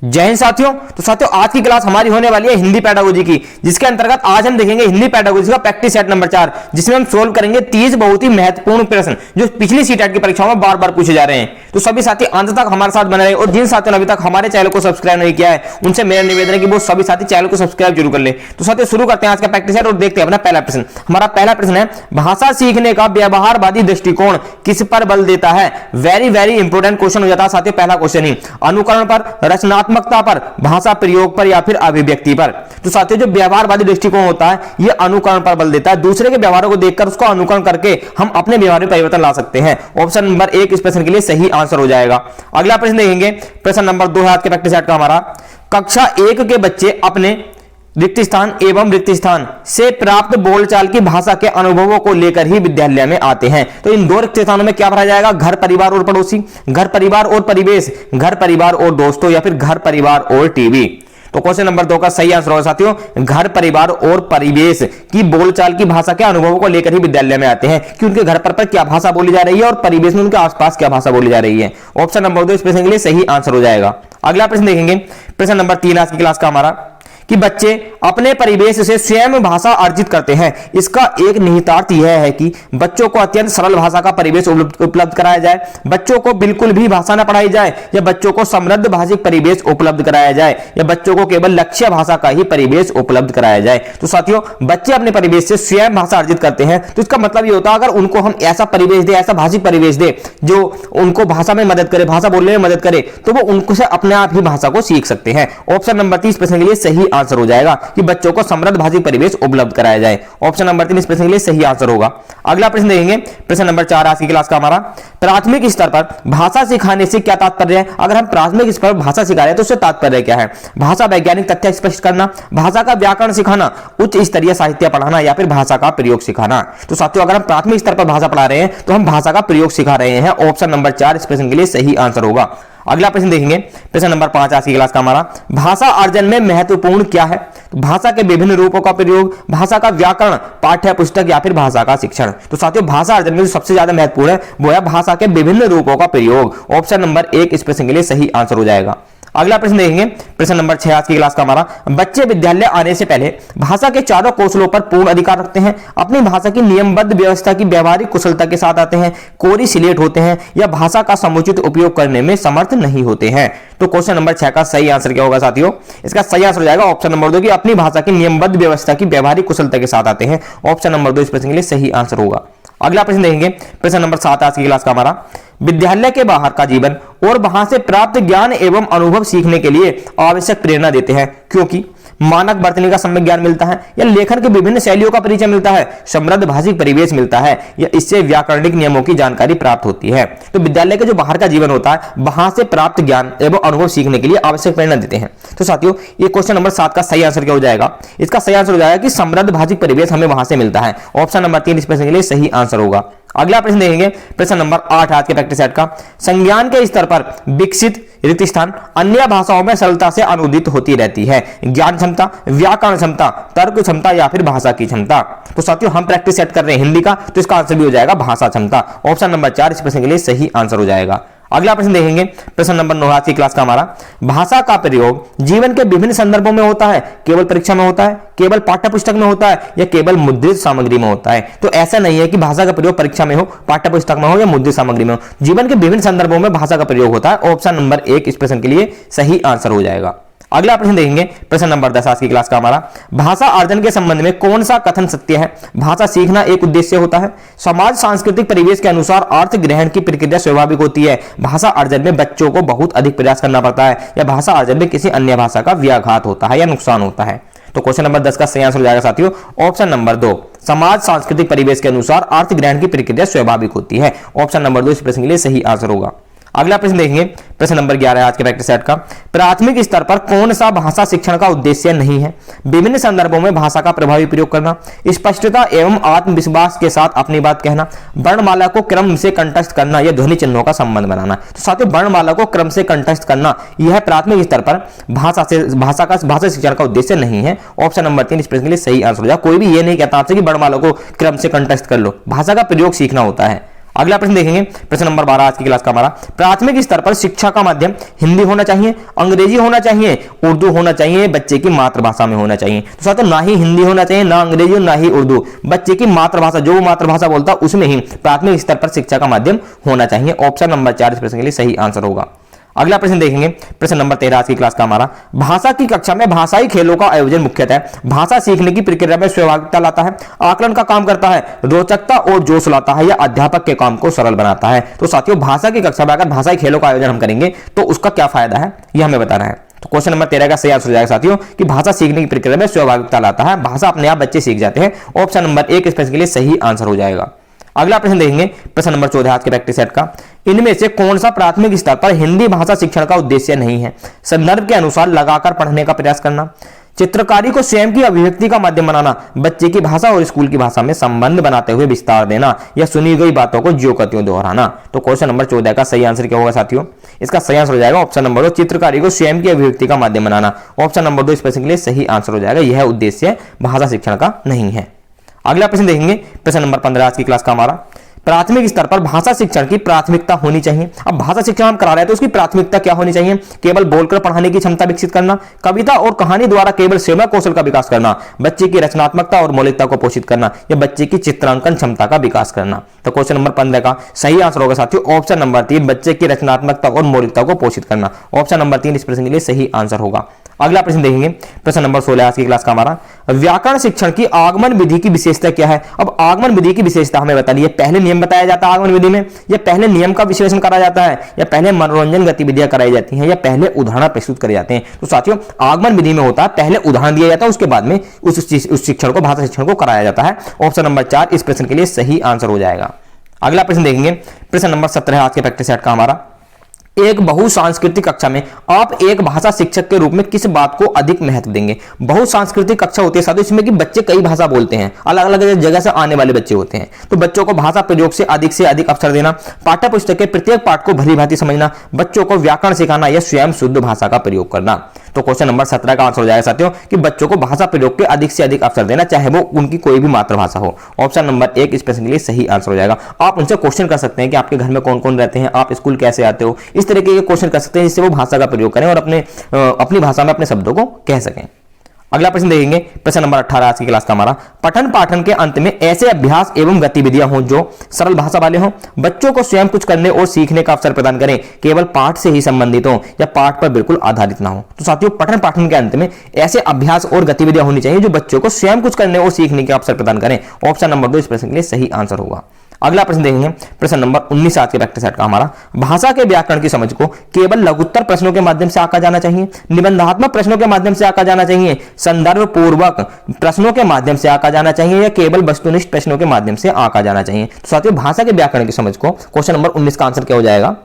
जय हिंद साथियों। तो साथियों आज की क्लास हमारी होने वाली है हिंदी पेडागोजी की, जिसके अंतर्गत आज हम देखेंगे हिंदी पेडागोजी का प्रैक्टिस सेट नंबर 4, जिसमें हम सोल्व करेंगे 30 बहुत ही महत्वपूर्ण प्रश्न जो पिछली सीटेट की परीक्षाओं में बार बार पूछे जा रहे हैं। तो सभी साथी अंत तक हमारे साथ बने रहे और जिन साथियों ने अभी तक हमारे चैनल को सब्सक्राइब नहीं किया है उनसे मेरा निवेदन है कि वो सभी साथी चैनल को सब्सक्राइब जरूर कर ले। तो साथियों शुरू करते हैं आज का प्रैक्टिस सेट और देखते हैं अपना पहला प्रश्न। हमारा पहला प्रश्न है, भाषा सीखने का व्यवहारवादी दृष्टिकोण किस पर बल देता है। वेरी इंपोर्टेंट क्वेश्चन हो जाता है साथियों पहला क्वेश्चन ही। अनुकरण पर, रचनात्मकता पर, भाषा प्रयोग पर या फिर अभिव्यक्ति पर। तो साथियों जो व्यवहारवादी दृष्टिकोण होता है यह अनुकरण पर बल देता है। दूसरे के व्यवहारों को देखकर उसको अनुकरण करके हम अपने व्यवहार में परिवर्तन ला सकते हैं। ऑप्शन नंबर 1 इस प्रश्न के लिए सही आंसर हो जाएगा। अगला प्रश्न देखेंगे, प्रश्न नंबर 2 है आज के प्रैक्टिस सेट का हमारा। कक्षा 1 के बच्चे अपने रिक्त स्थान एवं रिक्त स्थान से प्राप्त बोलचाल की भाषा के अनुभवों को लेकर ही विद्यालय में आते हैं। तो इन दो रिक्त स्थानों में क्या भरा जाएगा? घर परिवार और पड़ोसी, घर परिवार और परिवेश, घर परिवार और दोस्तों या फिर घर परिवार और टीवी। तो क्वेश्चन नंबर 2 का सही आंसर होगा साथियों, घर परिवार और परिवेश की बोलचाल की भाषा के अनुभवों को लेकर ही विद्यालय में आते हैं कि उनके घर पर क्या भाषा बोली जा रही है और परिवेश में उनके आसपास क्या भाषा बोली जा रही है। ऑप्शन नंबर 2 इस प्रश्न के लिए सही आंसर हो जाएगा। अगला प्रश्न देखेंगे, प्रश्न नंबर 3 आज की क्लास का हमारा, कि बच्चे अपने परिवेश से स्वयं भाषा अर्जित करते हैं। इसका एक निहितार्थ यह है कि बच्चों को अत्यंत सरल भाषा का परिवेश उपलब्ध कराया जाए, बच्चों को बिल्कुल भी भाषा न पढ़ाई जाए या बच्चों को समृद्ध भाषिक परिवेश उपलब्ध कराया जाए या बच्चों को केवल लक्ष्य भाषा का ही परिवेश उपलब्ध कराया जाए। तो साथियों बच्चे अपने परिवेश से स्वयं भाषा अर्जित करते हैं, तो इसका मतलब ये होता है अगर उनको हम ऐसा परिवेश दे, ऐसा भाषिक परिवेश दे जो उनको भाषा में मदद करे, भाषा बोलने में मदद करे, तो वो उनको से अपने आप ही भाषा को सीख सकते हैं। ऑप्शन नंबर 3 प्रश्न के लिए सही आंसर हो जाएगा कि बच्चों को समृद्ध भाषिक परिवेश उपलब्ध कराया जाए। ऑप्शन नंबर 3 इस प्रश्न के लिए सही आंसर होगा। अगला प्रश्न देखेंगे, प्रश्न नंबर 4 आज की क्लास का हमारा, प्राथमिक स्तर पर भाषा सिखाने से क्या तात्पर्य है। अगर हम प्राथमिक स्तर पर भाषा सिखा रहे हैं तो उससे तात्पर्य क्या है? भाषा वैज्ञानिक तथ्य स्पष्ट करना, भाषा का व्याकरण सिखाना, उच्च स्तरीय साहित्य पढ़ाना या फिर भाषा का प्रयोग सिखाना। तो साथियों अगर हम प्राथमिक स्तर पर भाषा पढ़ा रहे हैं तो हम भाषा का प्रयोग सिखा रहे हैं। ऑप्शन नंबर 4 इस प्रश्न के लिए सही आंसर होगा। अगला प्रश्न देखेंगे, प्रश्न नंबर 5 आज की क्लास का हमारा, भाषा अर्जन में महत्वपूर्ण क्या है। भाषा के विभिन्न रूपों का प्रयोग, भाषा का व्याकरण, पाठ्य पुस्तक या फिर भाषा का शिक्षण। तो साथियों भाषा अर्जन में जो सबसे ज्यादा महत्वपूर्ण है वो है भाषा के विभिन्न रूपों का प्रयोग। ऑप्शन नंबर 1 इस प्रश्न के लिए सही आंसर हो जाएगा। अगला प्रश्न देखेंगे, प्रश्न नंबर 6 आज की क्लास का हमारा, बच्चे विद्यालय आने से पहले भाषा के चारों कौशलों पर पूर्ण अधिकार रखते हैं, अपनी भाषा की नियमबद्ध व्यवस्था की व्यवहारिक कुशलता के साथ आते हैं, कोरी सिलेट होते हैं या भाषा का समुचित उपयोग करने में समर्थ नहीं होते हैं। तो क्वेश्चन नंबर 6 का सही आंसर क्या होगा साथियों? इसका सही आंसर हो जाएगा ऑप्शन नंबर 2 की अपनी भाषा की नियमबद्ध व्यवस्था की व्यवहारिक कुशलता के साथ आते हैं। ऑप्शन नंबर 2 इस प्रश्न के लिए सही आंसर होगा। अगला प्रश्न देखेंगे, प्रश्न नंबर 7 आज की क्लास का हमारा, विद्यालय के बाहर का जीवन और वहां से प्राप्त ज्ञान एवं अनुभव सीखने के लिए आवश्यक प्रेरणा देते हैं, क्योंकि मानक बरतने का सम्यक ज्ञान मिलता है या लेखन के विभिन्न शैलियों का परिचय मिलता है, समृद्ध भाषिक परिवेश मिलता है या इससे व्याकरणिक नियमों की जानकारी प्राप्त होती है। तो विद्यालय के जो बाहर का जीवन होता है वहां से प्राप्त ज्ञान एवं अनुभव सीखने के लिए आवश्यक प्रेरणा देते हैं। तो साथियों ये क्वेश्चन नंबर 7 का सही आंसर क्या हो जाएगा? इसका सही आंसर हो जाएगा कि समृद्ध भाषिक परिवेश हमें वहां से मिलता है। ऑप्शन नंबर 3 इस प्रश्न के लिए सही आंसर होगा। अगला प्रश्न देखेंगे, प्रश्न नंबर 8 आज के प्रैक्टिस सेट का, संज्ञान के स्तर पर विकसित रिक्त स्थान अन्य भाषाओं में सरलता से अनुदित होती रहती है। ज्ञान क्षमता, व्याकरण क्षमता, तर्क क्षमता या फिर भाषा की क्षमता। तो साथियों हम प्रैक्टिस सेट कर रहे हैं हिंदी का, तो इसका आंसर भी हो जाएगा भाषा क्षमता। ऑप्शन नंबर 4 इस प्रश्न के लिए सही आंसर हो जाएगा। अगला प्रश्न देखेंगे, प्रश्न नंबर 9 आज की क्लास का हमारा, भाषा का प्रयोग जीवन के विभिन्न संदर्भों में होता है, केवल परीक्षा में होता है, केवल पाठ्य पुस्तक में होता है या केवल मुद्रित सामग्री में होता है। तो ऐसा नहीं है कि भाषा का प्रयोग परीक्षा में हो, पाठ्य पुस्तक में हो या मुद्रित सामग्री में हो, जीवन के विभिन्न संदर्भों में भाषा का प्रयोग होता है। ऑप्शन नंबर 1 इस प्रश्न के लिए सही आंसर हो जाएगा। अगला प्रश्न देखेंगे, प्रश्न नंबर 10 आज की क्लास का हमारा, भाषा अर्जन के संबंध में कौन सा कथन सत्य है। भाषा सीखना एक उद्देश्य होता है, समाज सांस्कृतिक परिवेश के अनुसार अर्थ ग्रहण की प्रक्रिया स्वाभाविक होती है, भाषा अर्जन में बच्चों को बहुत अधिक प्रयास करना पड़ता है या भाषा अर्जन में किसी अन्य भाषा का व्याघात होता है या नुकसान होता है। तो क्वेश्चन नंबर 10 का सही आंसर हो जाएगा साथियों ऑप्शन नंबर 2, समाज सांस्कृतिक परिवेश के अनुसार अर्थ ग्रहण की प्रक्रिया स्वाभाविक होती है। ऑप्शन नंबर 2 इस प्रश्न के लिए सही आंसर होगा। अगला प्रश्न देखेंगे, प्रश्न नंबर 11 आज के प्रैक्टिस सेट का, प्राथमिक स्तर पर कौन सा भाषा शिक्षण का उद्देश्य नहीं है। विभिन्न संदर्भों में भाषा का प्रभावी प्रयोग करना, स्पष्टता एवं आत्मविश्वास के साथ अपनी बात कहना, वर्णमाला को क्रम से कंठस्थ करना या ध्वनि चिन्हों का संबंध बनाना। तो साथियों वर्णमाला को क्रम से कंठस्थ करना यह प्राथमिक स्तर पर भाषा शिक्षण का उद्देश्य नहीं है। ऑप्शन नंबर 3 इस प्रश्न के लिए सही आंसर हो जाएगा। कोई भी ये नहीं कहता आपसे कि वर्णमाला को क्रम से कंठस्थ कर लो, भाषा का प्रयोग सीखना होता है। अगला प्रश्न देखेंगे, प्रश्न नंबर 12 आज की क्लास का हमारा, प्राथमिक स्तर पर शिक्षा का माध्यम हिंदी होना चाहिए, अंग्रेजी होना चाहिए, उर्दू होना चाहिए, बच्चे की मातृभाषा में होना चाहिए। तो साथियों ना ही हिंदी होना चाहिए, ना अंग्रेजी, ना ही उर्दू, बच्चे की मातृभाषा, जो मातृभाषा बोलता है उसमें ही प्राथमिक स्तर पर शिक्षा का माध्यम होना चाहिए। ऑप्शन नंबर 4 इस प्रश्न के लिए सही आंसर होगा। अगला प्रश्न देखेंगे, प्रश्न नंबर 13 आज की क्लास का हमारा, भाषा की कक्षा में भाषाई खेलों का आयोजन मुख्यतः भाषा सीखने की प्रक्रिया में सहभागिता लाता है, आकलन का काम करता है, रोचकता और जोश लाता है, या अध्यापक के काम को सरल बनाता है। तो साथियों भाषा की कक्षा में अगर भाषाई खेलों का आयोजन हम करेंगे तो उसका क्या फायदा है ये हमें बताना है। तो क्वेश्चन नंबर 13 का सही आंसर हो जाएगा साथियों कि भाषा सीखने की प्रक्रिया में सहभागिता लाता है, भाषा अपने आप बच्चे सीख जाते हैं। ऑप्शन नंबर 1 इस प्रश्न के लिए सही आंसर हो जाएगा। अगला प्रश्न देखेंगे, प्रश्न नंबर 14 आज के प्रैक्टिस सेट का, इनमें से कौन सा प्राथमिक स्तर पर हिंदी भाषा शिक्षण का उद्देश्य नहीं है? संदर्भ के अनुसार लगाकर पढ़ने का प्रयास करना, चित्रकारी को स्वयं की अभिव्यक्ति का माध्यम बनाना, बच्चे की भाषा और स्कूल की भाषा में संबंध बनाते हुए विस्तार देना, या सुनी गई बातों को ज्यों का त्यों दोहराना। तो क्वेश्चन नंबर 14 का सही आंसर क्या होगा साथियों? इसका सही आंसर हो जाएगा ऑप्शन नंबर 2, चित्रकारी को स्वयं की अभिव्यक्ति का माध्यम बनाना। ऑप्शन नंबर 2 इस प्रश्न के लिए सही आंसर हो जाएगा, यह उद्देश्य भाषा शिक्षण का नहीं है। अगला प्रश्न देखेंगे, प्रश्न नंबर 15 आज की क्लास का हमारा, प्राथमिक स्तर पर भाषा शिक्षण की प्राथमिकता होनी चाहिए। अब भाषा शिक्षण हम करा रहे हैं तो उसकी प्राथमिकता क्या होनी चाहिए? केवल बोलकर पढ़ाने की क्षमता विकसित करना, कविता और कहानी द्वारा केवल सेवा कौशल का विकास करना, बच्चे की रचनात्मकता और मौलिकता को पोषित करना, या बच्चे की चित्रांकन क्षमता का विकास करना। तो क्वेश्चन नंबर 15 का सही आंसर होगा साथियों ऑप्शन नंबर 3, बच्चे की रचनात्मकता और मौलिकता को पोषित करना। ऑप्शन नंबर 3 इस प्रश्न के लिए सही आंसर होगा। अगला प्रश्न देखेंगे, प्रश्न नंबर 16 आज की क्लास का हमारा, व्याकरण शिक्षण की आगमन विधि की विशेषता क्या है? अब आगमन विधि की विशेषता हमें बतानी है, पहले नियम बताया जाता है आगमन विधि में, या पहले नियम का विश्लेषण करा जाता है, या पहले मनोरंजन गतिविधियां कराई जाती हैं, या पहले उदाहरण प्रस्तुत करे जाते हैं? तो साथियों आगमन विधि में होता है पहले उदाहरण दिया जाता है, उसके बाद में उस शिक्षण को, भाषा शिक्षण को कराया जाता है। ऑप्शन नंबर 4 इस प्रश्न के लिए सही आंसर हो जाएगा। अगला प्रश्न देखेंगे, प्रश्न नंबर 17 आज के प्रैक्टिस सेट का हमारा, एक बहुसांस्कृतिक कक्षा में आप एक भाषा शिक्षक के रूप में किस बात को अधिक महत्व देंगे? बहुसांस्कृतिक कक्षा होती है साथियों, इसमें कि बच्चे कई भाषा बोलते हैं, अलग अलग जगह से आने वाले बच्चे होते हैं, तो बच्चों को भाषा प्रयोग से अधिक अवसर देना, पाठ्य पुस्तक के प्रत्येक पाठ को भली भांति समझना, बच्चों को व्याकरण सिखाना, या स्वयं शुद्ध भाषा का प्रयोग करना। तो क्वेश्चन नंबर 17 का आंसर हो जाएगा साथियों कि बच्चों को भाषा प्रयोग के अधिक से अधिक अवसर देना, चाहे वो उनकी कोई भी मातृभाषा हो। ऑप्शन नंबर 1 इस प्रश्न के लिए सही आंसर हो जाएगा। आप उनसे क्वेश्चन कर सकते हैं कि आपके घर में कौन कौन रहते हैं, आप स्कूल कैसे आते हो, इस तरीके के क्वेश्चन कर सकते हैं जिससे वो भाषा का प्रयोग करें और अपनी भाषा में अपने शब्दों को कह सकें। अगला प्रश्न देखेंगे, प्रश्न नंबर 18 आज की क्लास का हमारा, पठन पाठन के अंत में ऐसे अभ्यास एवं गतिविधियां हों जो सरल भाषा वाले हों, बच्चों को स्वयं कुछ करने और सीखने का अवसर प्रदान करें, केवल पाठ से ही संबंधित हो या पाठ पर बिल्कुल आधारित ना हो। तो साथियों पठन पाठन के अंत में ऐसे अभ्यास और गतिविधियां होनी चाहिए जो बच्चों को स्वयं कुछ करने और सीखने का अवसर प्रदान करें। ऑप्शन नंबर 2 इस प्रश्न के लिए सही आंसर होगा। अगला प्रश्न देखेंगे, प्रश्न नंबर 19 आज के प्रैक्टिस सेट का हमारा, भाषा के व्याकरण की समझ को केवल लघुत्तर प्रश्नों के माध्यम से आंका जाना चाहिए, निबंधात्मक प्रश्नों के माध्यम से आंका जाना चाहिए, संदर्भ पूर्वक प्रश्नों के माध्यम से आंका जाना चाहिए, या केवल वस्तुनिष्ठ प्रश्नों के माध्यम से आंका जाना चाहिए? तो साथियों भाषा के व्याकरण की समझ को क्वेश्चन नंबर 19 का आंसर क्या हो जाएगा?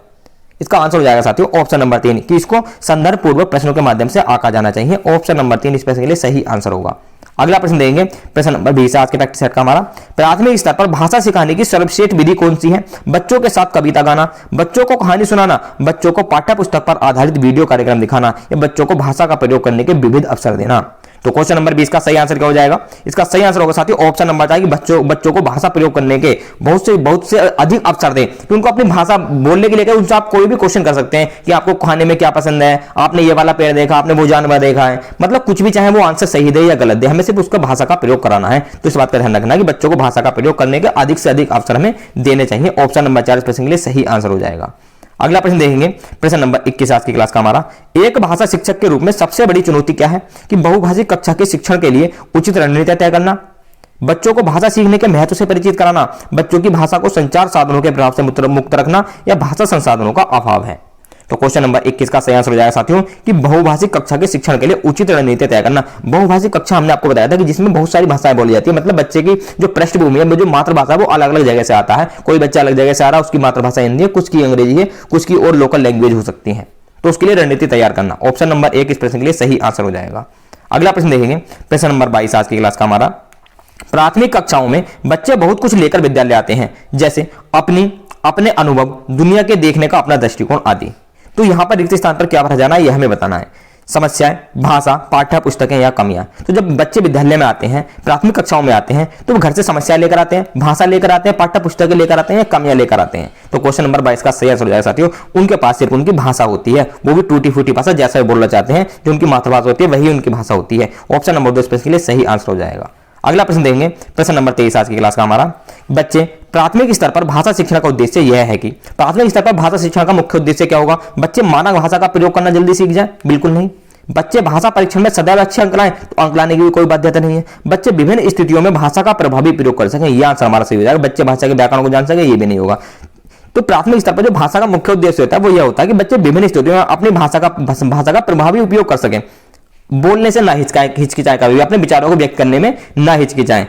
इसका आंसर हो जाएगा साथियों ऑप्शन नंबर 3 कि इसको संदर्भ पूर्वक प्रश्नों के माध्यम से आंका जाना चाहिए। ऑप्शन नंबर 3 इस प्रश्न के लिए सही आंसर होगा। अगला प्रश्न देंगे, प्रश्न नंबर 20 आज के प्रैक्टिस सेट का हमारा, प्राथमिक स्तर पर भाषा सिखाने की सर्वश्रेष्ठ विधि कौन सी है? बच्चों के साथ कविता गाना, बच्चों को कहानी सुनाना, बच्चों को पाठ्य पुस्तक पर आधारित वीडियो कार्यक्रम दिखाना, या बच्चों को भाषा का प्रयोग करने के विविध अवसर देना? तो क्वेश्चन नंबर 20 का सही आंसर क्या हो जाएगा? इसका सही आंसर होगा साथियों ऑप्शन नंबर 4 कि बच्चों को भाषा प्रयोग करने के बहुत से अधिक अवसर दें, कि उनको अपनी भाषा बोलने के लिए उनसे आप कोई भी क्वेश्चन कर सकते हैं कि आपको खाने में क्या पसंद है, आपने ये वाला पेड़ देखा, आपने वो जानवर देखा है, मतलब कुछ भी, चाहे वो आंसर सही दे या गलत दे, हमें सिर्फ उसका भाषा का प्रयोग कराना है। तो इस बात का ध्यान रखना कि बच्चों को भाषा का प्रयोग करने के अधिक से अधिक अवसर हमें देने चाहिए। ऑप्शन नंबर 4 इस प्रश्न के लिए सही आंसर हो जाएगा। अगला प्रश्न देखेंगे, प्रश्न नंबर 21 आज की क्लास का हमारा, एक भाषा शिक्षक के रूप में सबसे बड़ी चुनौती क्या है? कि बहुभाषिक कक्षा के शिक्षण के लिए उचित रणनीति तय करना, बच्चों को भाषा सीखने के महत्व से परिचित कराना, बच्चों की भाषा को संचार साधनों के प्रभाव से मुक्त रखना, या भाषा संसाधनों का अभाव है? तो क्वेश्चन नंबर 21 का सही आंसर हो जाएगा साथियों कि बहुभाषिक कक्षा के शिक्षण के लिए उचित रणनीति तय करना। बहुभाषिक कक्षा हमने आपको बताया था कि जिसमें बहुत सारी भाषाएं बोली जाती है, मतलब बच्चे की जो पृष्ठभूमि है, जो मातृभाषा है वो अलग अलग जगह से आता है, कोई बच्चा अलग जगह से आ रहा है, उसकी मातृभाषा हिंदी है, कुछ की अंग्रेजी है, कुछ की और लोकल लैंग्वेज हो सकती है, तो उसके लिए रणनीति तैयार करना। ऑप्शन नंबर 1 इस प्रश्न के लिए सही आंसर हो जाएगा। अगला प्रश्न देखेंगे, प्रश्न नंबर 22 आज की क्लास का हमारा, प्राथमिक कक्षाओं में बच्चे बहुत कुछ लेकर विद्यालय आते हैं, जैसे अपने अनुभव, दुनिया के देखने का अपना दृष्टिकोण आदि। तो यहां पर रिक्त स्थान पर क्या भरा जाना है यह हमें बताना है। समस्याएं, भाषा, पाठ्य पुस्तकें या कमियां। तो जब बच्चे विद्यालय में आते हैं, प्राथमिक कक्षाओं में आते हैं, तो वो घर से समस्याएं लेकर आते हैं, भाषा लेकर आते हैं, पाठ्य पुस्तकें लेकर आते हैं या कमियां लेकर आते हैं। तो क्वेश्चन नंबर 22 का सही आंसर हो जाएगा साथियों, उनके पास सिर्फ उनकी भाषा होती है, वो भी टूटी फूटी भाषा, जैसा बोलना चाहते हैं, जो उनकी मातृभाषा होती है वही उनकी भाषा होती है। ऑप्शन नंबर 2 इसके लिए सही आंसर हो जाएगा। अगला प्रश्न देखेंगे, प्रश्न नंबर 23 आज की क्लास का हमारा। बच्चे, प्राथमिक स्तर पर भाषा शिक्षण का उद्देश्य यह है कि प्राथमिक स्तर पर भाषा शिक्षण का मुख्य उद्देश्य क्या होगा? बच्चे मानक भाषा का प्रयोग करना जल्दी सीख जाए? बिल्कुल नहीं। बच्चे भाषा परीक्षण में सदैव अच्छे अंक लाएं, तो अंक लाने की भी कोई बाध्यता नहीं है। बच्चे विभिन्न स्थितियों में भाषा का प्रभावी प्रयोग कर सकें, यह आंसर हमारा सही हो जाएगा। बच्चे भाषा के व्याकरण को जान सके, ये भी नहीं होगा। तो प्राथमिक स्तर पर जो भाषा का मुख्य उद्देश्य होता है वो यह होता है कि बच्चे विभिन्न स्थितियों में अपनी भाषा का प्रभावी उपयोग कर सकें, बोलने से ना हिचकिचाएं, कभी भी अपने विचारों को व्यक्त करने में ना हिचकिचाएं।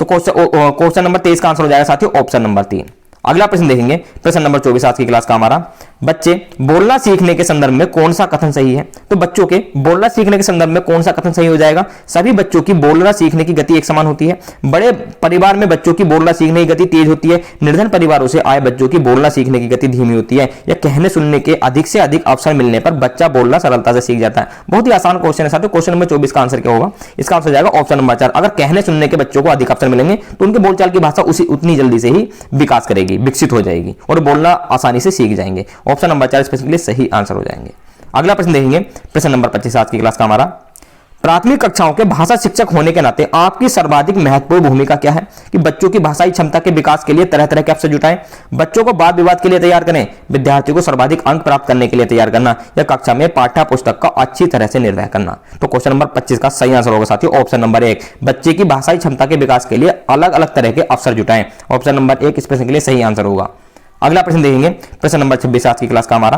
तो क्वेश्चन नंबर 23 का आंसर हो जाएगा साथियों ऑप्शन नंबर 3। अगला प्रश्न देखेंगे, प्रश्न नंबर 24 आज की क्लास का हमारा। बच्चे, बोलना सीखने के संदर्भ में कौन सा कथन सही है? तो बच्चों के बोलना सीखने के संदर्भ में कौन सा कथन सही हो जाएगा? सभी बच्चों की बोलना सीखने की गति एक समान होती है। बड़े परिवार में बच्चों की बोलना सीखने की गति तेज होती है, निर्धन परिवारों से आए बच्चों की बोलना सीखने की गति धीमी होती है, या कहने सुनने के अधिक से अधिक अवसर मिलने पर बच्चा बोलना सरलता से सीख जाता है? बहुत ही आसान क्वेश्चन है साथियों। क्वेश्चन नंबर 24 का आंसर क्या होगा? इसका आंसर हो जाएगा ऑप्शन नंबर 4। अगर कहने सुनने के बच्चों को अधिक अवसर मिलेंगे तो उनके बोलचाल की भाषा उतनी जल्दी से ही विकास करेगी, विकसित हो जाएगी और बोलना आसानी से सीख जाएंगे। ऑप्शन नंबर 4 इसके लिए सही आंसर हो जाएंगे। अगला प्रश्न देखेंगे, प्रश्न नंबर 25 आज की क्लास का हमारा। प्राथमिक कक्षाओं के भाषा शिक्षक होने के नाते आपकी सर्वाधिक महत्वपूर्ण भूमिका क्या है? कि बच्चों की भाषाई क्षमता के विकास के लिए तरह तरह के अवसर जुटाएं, बच्चों को वाद विवाद के लिए तैयार करें, विद्यार्थियों को सर्वाधिक अंक प्राप्त करने के लिए तैयार करना, या कक्षा में पाठ्य पुस्तक का अच्छी तरह से निर्वहन करना। तो क्वेश्चन नंबर 25 का सही आंसर होगा साथियों ऑप्शन नंबर 1, बच्चे की भाषाई क्षमता के विकास के लिए अलग अलग तरह के अवसर जुटाएं। ऑप्शन नंबर 1 इस प्रश्न के लिए सही आंसर होगा। अगला प्रश्न देखेंगे, प्रश्न नंबर 26 आज की क्लास का हमारा।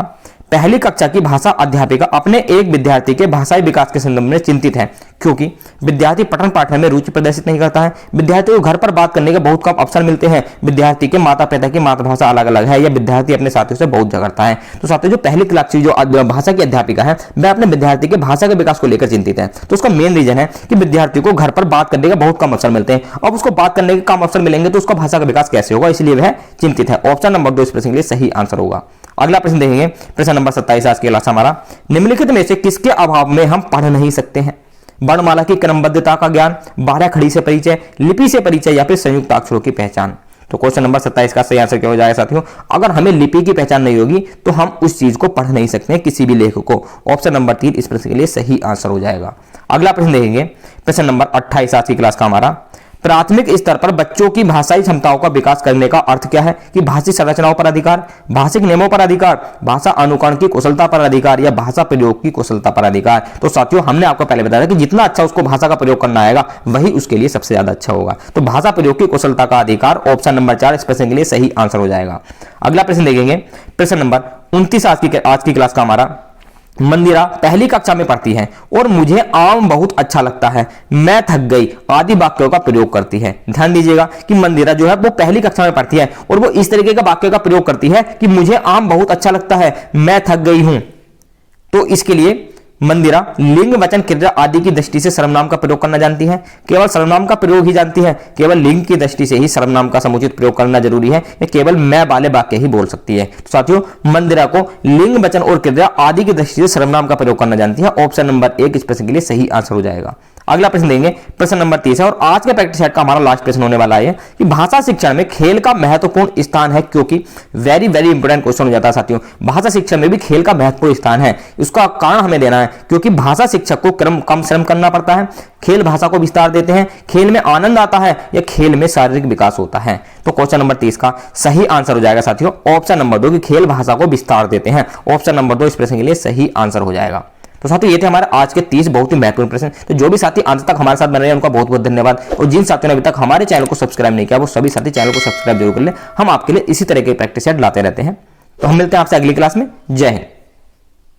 पहली कक्षा की भाषा अध्यापिका अपने एक विद्यार्थी के भाषाई विकास के संदर्भ में चिंतित है, क्योंकि विद्यार्थी पठन पाठन में रुचि प्रदर्शित नहीं करता है, विद्यार्थी को घर पर बात करने के बहुत कम अवसर मिलते हैं, विद्यार्थी के माता पिता की मातृभाषा अलग अलग है, या विद्यार्थी अपने साथियों से बहुत झगड़ता है। तो साथियों, जो पहली क्लास की जो भाषा की अध्यापिका है वह अपने विद्यार्थी के भाषा के विकास को लेकर चिंतित है। तो उसका मेन रीजन है कि विद्यार्थी को घर पर बात करने के बहुत कम अवसर मिलते हैं। अब उसको बात करने के कम अवसर मिलेंगे तो उसका भाषा का विकास कैसे होगा, इसलिए वह चिंतित है। ऑप्शन नंबर 2 इस प्रश्न के लिए सही आंसर होगा। अगला प्रश्न देखेंगे, प्रश्न नंबर 27 आज के क्लास हमारा। निम्नलिखित में से किसके अभाव में हम पढ़ नहीं सकते हैं? वर्णमाला की क्रमबद्धता का ज्ञान, 12 खड़ी से परिचय, लिपि से परिचय, या फिर संयुक्त अक्षरों की पहचान। तो क्वेश्चन नंबर 27 का सही आंसर क्या हो जाएगा साथियों? अगर हमें लिपि की पहचान नहीं होगी तो हम उस चीज को पढ़ नहीं सकते हैं, किसी भी लेख को। ऑप्शन नंबर 3 इस प्रश्न के लिए सही आंसर हो जाएगा। अगला प्रश्न देखेंगे, प्रश्न नंबर 28 आज की क्लास का हमारा। प्राथमिक स्तर पर बच्चों की भाषाई क्षमताओं का विकास करने का अर्थ क्या है? कि भाषिक संरचनाओं पर अधिकार, भाषिक नियमों पर अधिकार, भाषा अनुकरण की कुशलता पर अधिकार, या भाषा प्रयोग की कुशलता पर अधिकार। तो साथियों, हमने आपको पहले बताया कि जितना अच्छा उसको भाषा का प्रयोग करना आएगा वही उसके लिए सबसे ज्यादा अच्छा होगा। तो भाषा प्रयोग की कुशलता का अधिकार ऑप्शन नंबर 4 इस प्रश्न के लिए सही आंसर हो जाएगा। अगला प्रश्न देखेंगे, प्रश्न नंबर 29 आज की क्लास का हमारा। मंदिरा पहली कक्षा में पढ़ती है और मुझे आम बहुत अच्छा लगता है, मैं थक गई आदि वाक्यों का प्रयोग करती है। ध्यान दीजिएगा कि मंदिरा जो है वो पहली कक्षा में पढ़ती है और वो इस तरीके का वाक्य का प्रयोग करती है कि मुझे आम बहुत अच्छा लगता है, मैं थक गई हूं। तो इसके लिए मंदिरा लिंग वचन क्रिया आदि की दृष्टि से सर्वनाम का प्रयोग करना जानती है, केवल सर्वनाम का प्रयोग ही जानती है, केवल लिंग की दृष्टि से ही सर्वनाम का समुचित प्रयोग करना जरूरी है, या केवल मैं वाले वाक्य ही बोल सकती है। तो साथियों, मंदिरा को लिंग वचन और क्रिया आदि की दृष्टि से सर्वनाम का प्रयोग करना जानती है। ऑप्शन नंबर 1 इस प्रश्न के लिए सही आंसर हो जाएगा। अगला प्रश्न देंगे, प्रश्न नंबर 30 है और आज के प्रैक्टिस सेट का हमारा लास्ट प्रश्न होने वाला है कि भाषा शिक्षण में खेल का महत्वपूर्ण स्थान है, क्योंकि वेरी वेरी इंपोर्टेंट क्वेश्चन हो जाता है साथियों। भाषा शिक्षण में भी खेल का महत्वपूर्ण स्थान है, उसका कारण हमें देना है, क्योंकि भाषा शिक्षक को कम श्रम करना पड़ता है, खेल भाषा को विस्तार देते हैं, खेल में आनंद आता है, या खेल में शारीरिक विकास होता है। तो क्वेश्चन नंबर 30 का सही आंसर हो जाएगा साथियों ऑप्शन नंबर 2 कि खेल भाषा को विस्तार देते हैं। ऑप्शन नंबर 2 इस प्रश्न के लिए सही आंसर हो जाएगा। तो साथियों, ये थे हमारे आज के 30 बहुत ही महत्वपूर्ण प्रश्न। तो जो भी साथी अंत तक हमारे साथ बन रहे हैं उनका बहुत बहुत धन्यवाद, और जिन साथियों ने अभी तक हमारे चैनल को सब्सक्राइब नहीं किया वो सभी साथी चैनल को सब्सक्राइब जरूर कर लें। हम आपके लिए इसी तरह के प्रैक्टिस सेट लाते रहते हैं। तो हम मिलते हैं आपसे अगली क्लास में। जय हिंद।